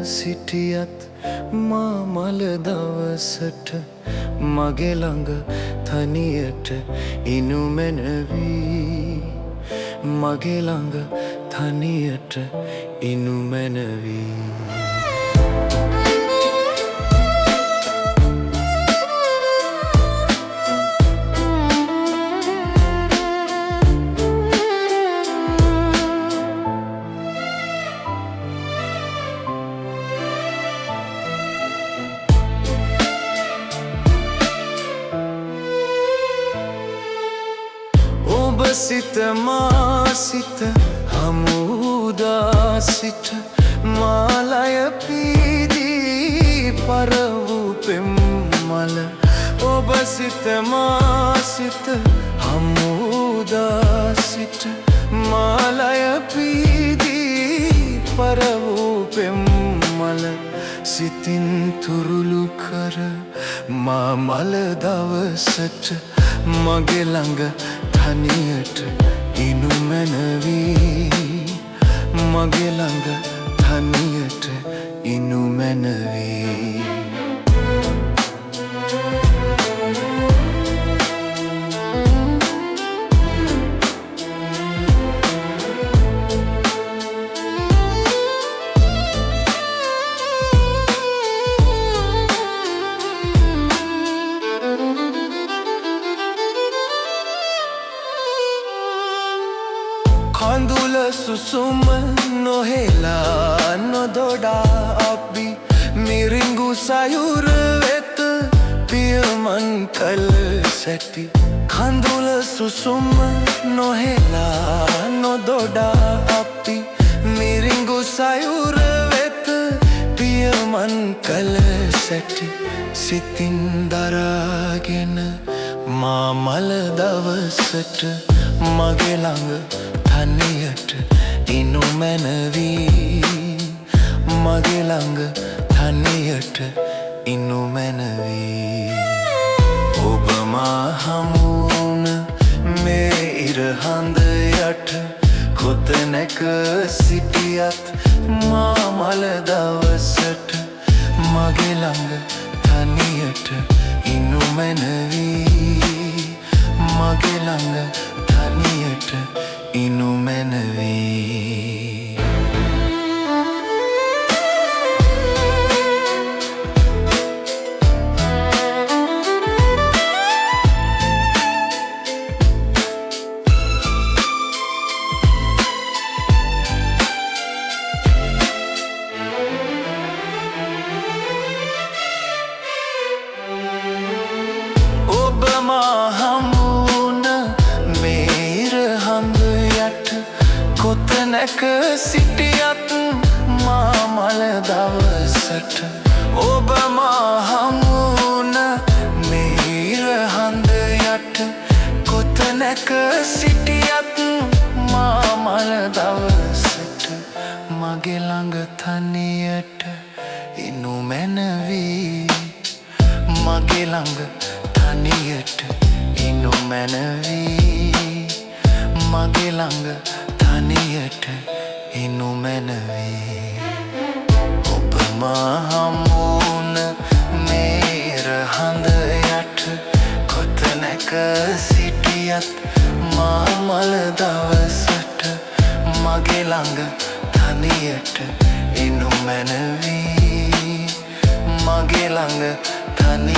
සිටියත් මා මල දවසට මගේ ළඟ තනියට ඉනු මැනවී මගේ ළඟ තනියට ඉනු මැනවී සිත මා සිත හමුදා සිට මාලය පීදී පරවූ පෙම්මල ඔබ සිත මා සිත හමුදා සිට මාලය පීදී පරවූ පෙම්මල සිතින් තුරුළු කර මා මල දවසට මගේ ළඟ තනියට ඉනු මැනවී මගේ ළඟ තනියට ඉනු මැනවී කඳුල සුසුම නොහෙලා නොදොඩා අපි මිරිඟු සයුර වෙත පියමන් කළ සැටි කඳුල සුසුම නොහෙලා නොදොඩා අපි මිරිඟු සයුර වෙත පියමන් කළ සැටි සිතින් දරාගෙන මා මල දවසට මගේ ළඟ තනියට ඉනු මැනවී මගේ ළඟ තනියට ඉනු මැනවී ඔබ මා හමු වුණ මේ ඉර හඳ යට කොතැනක සිටියත් මා මල දවසට මගේ ළඟ තනියට ඉනු මැනවී මගේ ළඟ තනියට ඉනු මැනවී ඔබ මා හමු වුණ මේ ඉර හඳ යට කොතැනක සිටියත් මා මල දවසට ඔබ මා හමු වුණ මේ ඉර හඳ යට කොතැනක සිටියත් මා මල දවසට මගේ ළඟ තනියට ඉනු මැනවී මගේ ළඟ තනියට ඉනු මැනවී මගේ ළඟ තනියට ඉනු මැනවී ඔබ මා හමු වුණ මේ ඉර හඳ යට කොතැනක සිටියත් මා මල දවසට මගේ ළඟ තනියට ඉනු මැනවී මගේ ළඟ තනියට